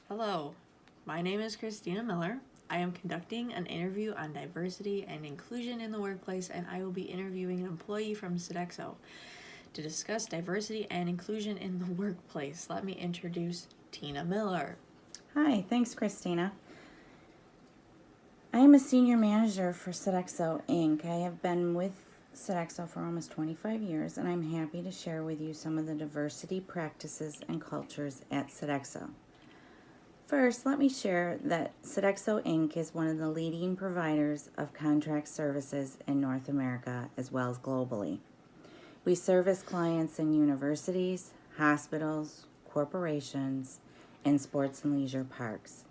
Hello, my name is Christina Miller. I am conducting an interview on diversity and inclusion in the workplace, and I will be interviewing an employee from Sodexo to discuss diversity and inclusion in the workplace. Let me introduce Tina Miller. Hi, thanks, Christina. I am a senior manager for Sodexo Inc. I have been with Sodexo for almost 25 years, and I'm happy to share with you some of the diversity practices and cultures at Sodexo. First, let me share that Sodexo Inc. is one of the leading providers of contract services in North America as well as globally. We service clients in universities, hospitals, corporations, and sports and leisure parks.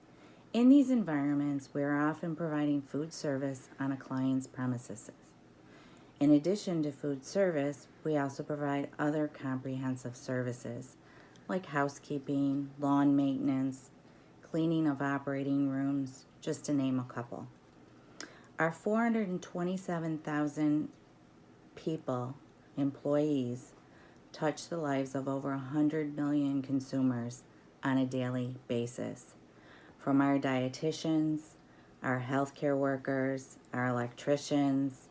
In these environments, we are often providing food service on a client's premises. In addition to food service, we also provide other comprehensive services like housekeeping, lawn maintenance, cleaning of operating rooms, just to name a couple. Our 427,000 people, employees, touch the lives of over 100 million consumers on a daily basis. From our dietitians, our healthcare workers, our electricians,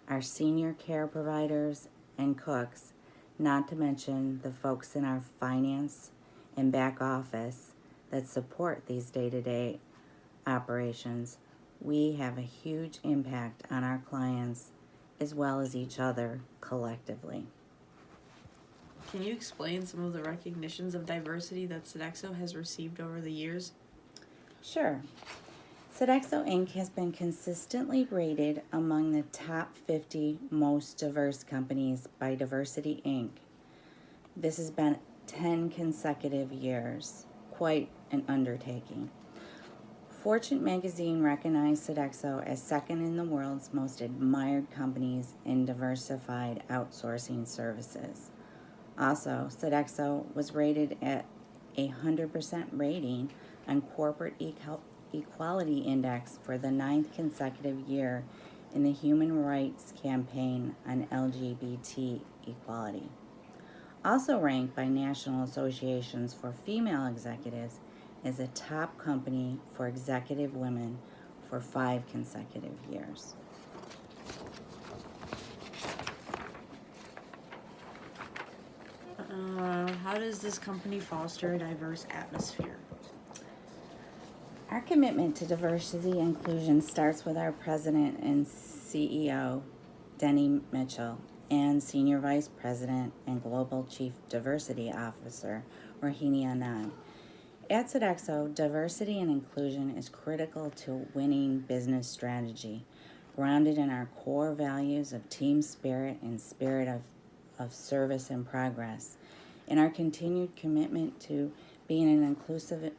our senior care providers, and cooks, not to mention the folks in our finance and back office that support these day-to-day operations, we have a huge impact on our clients as well as each other collectively. Can you explain some of the recognitions of diversity that Sodexo has received over the years? Sure. Sodexo Inc. has been consistently rated among the top 50 most diverse companies by Diversity Inc. This has been 10 consecutive years. Quite an undertaking. Fortune magazine recognized Sodexo as second in the world's most admired companies in diversified outsourcing services. Also, Sodexo was rated at a 100% rating on Corporate Equality Index for the 9th consecutive year in the Human Rights Campaign on LGBT equality. Also ranked by national associations for female executives as a top company for executive women for 5 consecutive years. How does this company foster a diverse atmosphere? Our commitment to diversity and inclusion starts with our president and CEO, Denny Mitchell, and Senior Vice President and Global Chief Diversity Officer, Rohini Anand. At Sodexo, diversity and inclusion is critical to winning business strategy, grounded in our core values of team spirit and spirit of service and progress. In our continued commitment to being an inclusive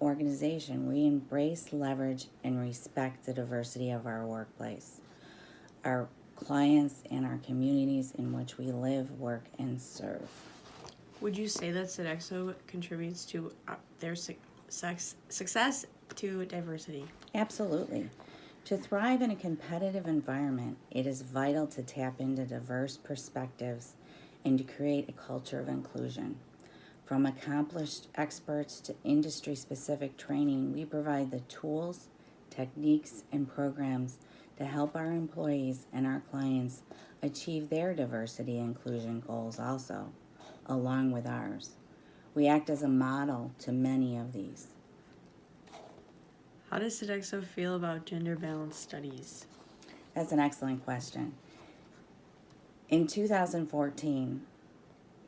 organization, we embrace, leverage, and respect the diversity of our workplace, our clients, and our communities in which we live, work, and serve. Would you say that Sodexo contributes to their success to diversity? Absolutely. To thrive in a competitive environment, it is vital to tap into diverse perspectives and to create a culture of inclusion. From accomplished experts to industry-specific training, we provide the tools, techniques, and programs to help our employees and our clients achieve their diversity and inclusion goals also, along with ours. We act as a model to many of these. How does Sodexo feel about gender balance studies? That's an excellent question. In 2014,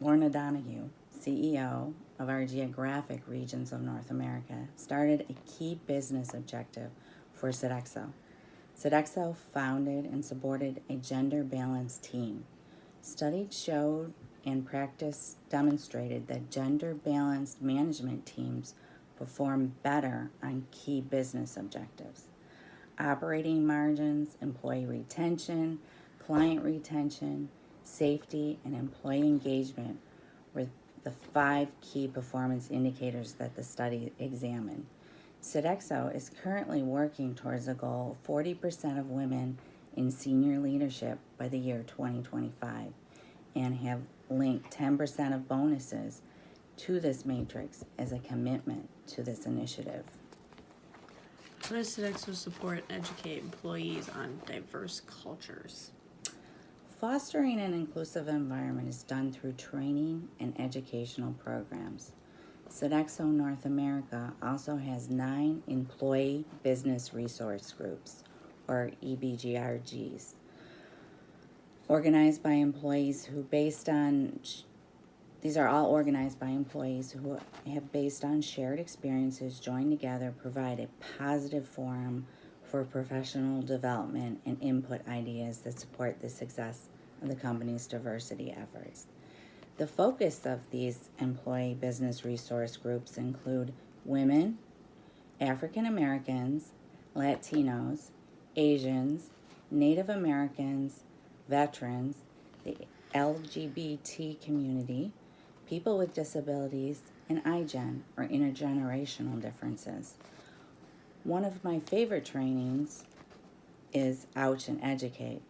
Lorna Donahue, CEO of our geographic regions of North America, started a key business objective for Sodexo. Sodexo founded and supported a gender-balanced team. Studies showed and practice demonstrated that gender-balanced management teams perform better on key business objectives. Operating margins, employee retention, client retention, safety, and employee engagement were the 5 key performance indicators that the study examined. Sodexo is currently working towards a goal of 40% of women in senior leadership by the year 2025 and have linked 10% of bonuses to this matrix as a commitment to this initiative. How does Sodexo support and educate employees on diverse cultures? Fostering an inclusive environment is done through training and educational programs. Sodexo North America also has 9 employee business resource groups, or EBGRGs, organized by employees who these are all organized by employees who have, based on shared experiences, joined together, provide a positive forum for professional development and input ideas that support the success of the company's diversity efforts. The focus of these employee business resource groups include women, African Americans, Latinos, Asians, Native Americans, veterans, the LGBT community, people with disabilities, and iGen, or intergenerational differences. One of my favorite trainings is Ouch and Educate.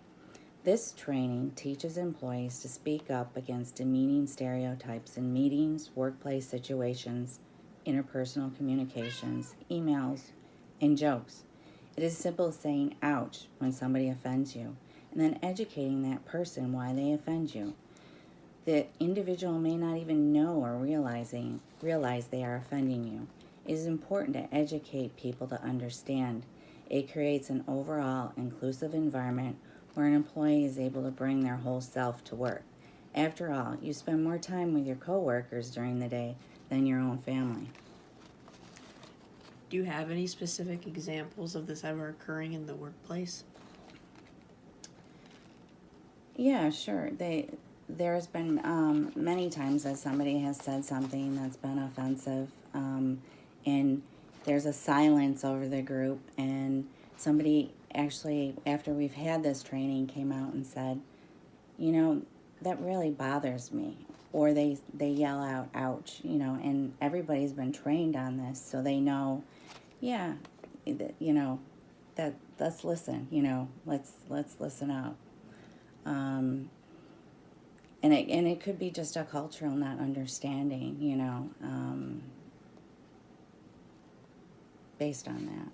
This training teaches employees to speak up against demeaning stereotypes in meetings, workplace situations, interpersonal communications, emails, and jokes. It is simple as saying ouch when somebody offends you, and then educating that person why they offend you. The individual may not even know or realize they are offending you. It is important to educate people to understand. It creates an overall inclusive environment where an employee is able to bring their whole self to work. After all, you spend more time with your coworkers during the day than your own family. Do you have any specific examples of this ever occurring in the workplace? Yeah, sure. There's been many times that somebody has said something that's been offensive, and there's a silence over the group, and somebody actually, after we've had this training, came out and said, that really bothers me. Or they yell out, ouch, and everybody's been trained on this, so they know, that let's listen, let's listen up. And it could be just a cultural not understanding, based on that.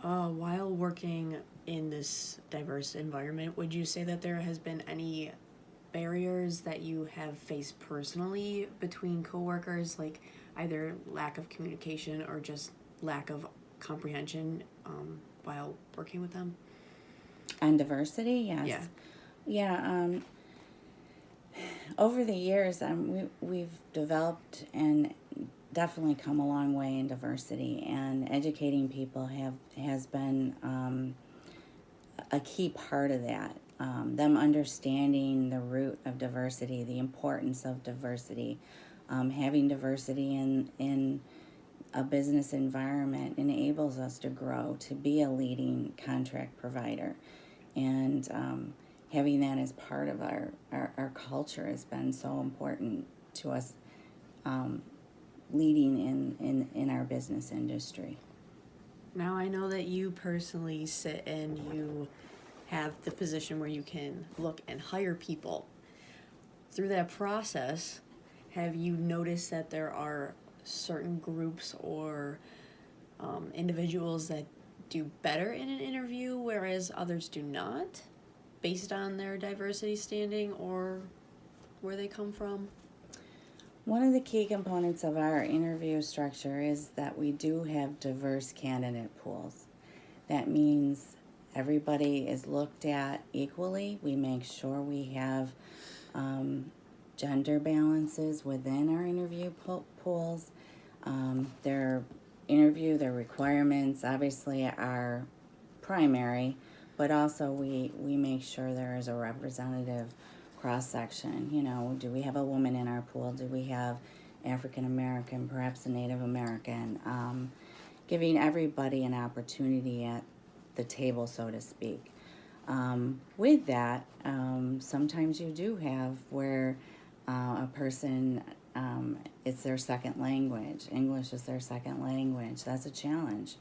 While working in this diverse environment, would you say that there has been any barriers that you have faced personally between coworkers, like either lack of communication or just lack of comprehension while working with them? On diversity, yes. Yeah. Yeah, over the years, we've developed and definitely come a long way in diversity, and educating people has been a key part of that. Them understanding the root of diversity, the importance of diversity, having diversity in a business environment enables us to grow, to be a leading contract provider, and having that as part of our culture has been so important to us, leading in our business industry. Now, I know that you personally sit and you have the position where you can look and hire people. Through that process, have you noticed that there are certain groups or individuals that do better in an interview, whereas others do not, based on their diversity standing or where they come from? One of the key components of our interview structure is that we do have diverse candidate pools. That means everybody is looked at equally. We make sure we have gender balances within our interview pools. Their requirements obviously are primary, but also we make sure there is a representative cross-section. Do we have a woman in our pool? Do we have African American, perhaps a Native American? Giving everybody an opportunity at the table, so to speak. With that, sometimes you do have where a person, it's their second language. English is their second language. That's a challenge.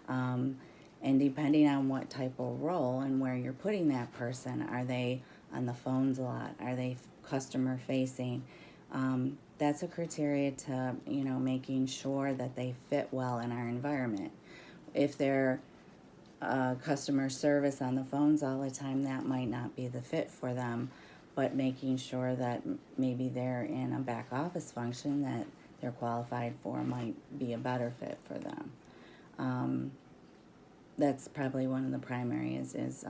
And depending on what type of role and where you're putting that person, are they on the phones a lot? Are they customer facing? that's a criteria to, making sure that they fit well in our environment. If they're customer service on the phones all the time, that might not be the fit for them. But making sure that maybe they're in a back office function that they're qualified for might be a better fit for them. That's probably one of the primary is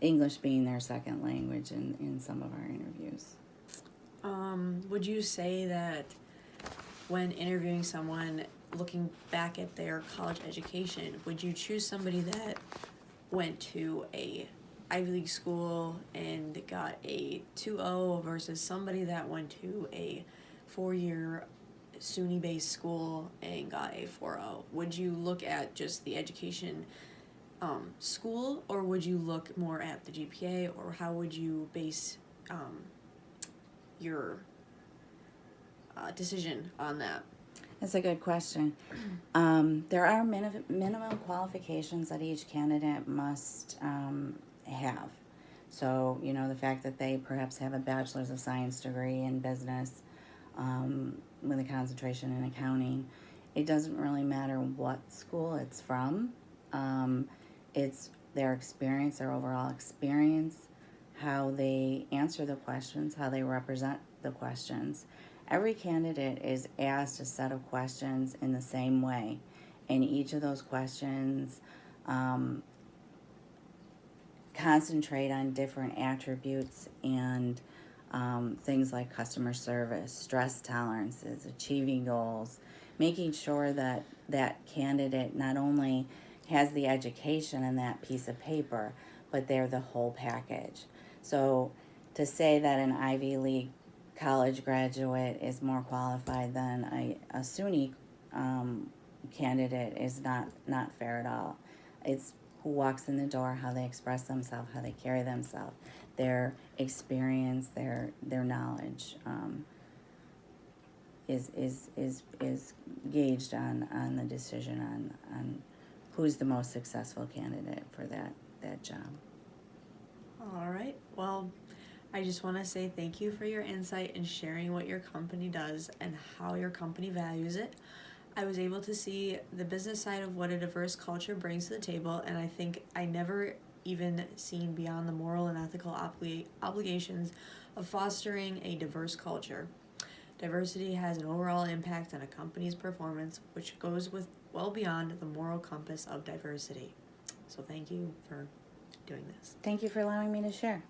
English being their second language in some of our interviews. Would you say that when interviewing someone, looking back at their college education, would you choose somebody that went to a Ivy League school and got a 2.0 versus somebody that went to a 4-year SUNY-based school and got a 4.0? Would you look at just the education school, or would you look more at the GPA, or how would you base your decision on that? That's a good question. There are minimum qualifications that each candidate must have. So, the fact that they perhaps have a Bachelor's of Science degree in business with a concentration in accounting, it doesn't really matter what school it's from. It's their experience, their overall experience, how they answer the questions, how they represent the questions. Every candidate is asked a set of questions in the same way, and each of those questions concentrate on different attributes and things like customer service, stress tolerances, achieving goals, making sure that that candidate not only has the education in that piece of paper, but they're the whole package. So to say that an Ivy League college graduate is more qualified than a SUNY candidate is not fair at all. It's who walks in the door, how they express themselves, how they carry themselves, their experience, their knowledge is gauged on the decision on who's the most successful candidate for that job. All right. Well, I just want to say thank you for your insight and sharing what your company does and how your company values it. I was able to see the business side of what a diverse culture brings to the table, and I think I never even seen beyond the moral and ethical obligations of fostering a diverse culture. Diversity has an overall impact on a company's performance, which goes with well beyond the moral compass of diversity. So thank you for doing this. Thank you for allowing me to share.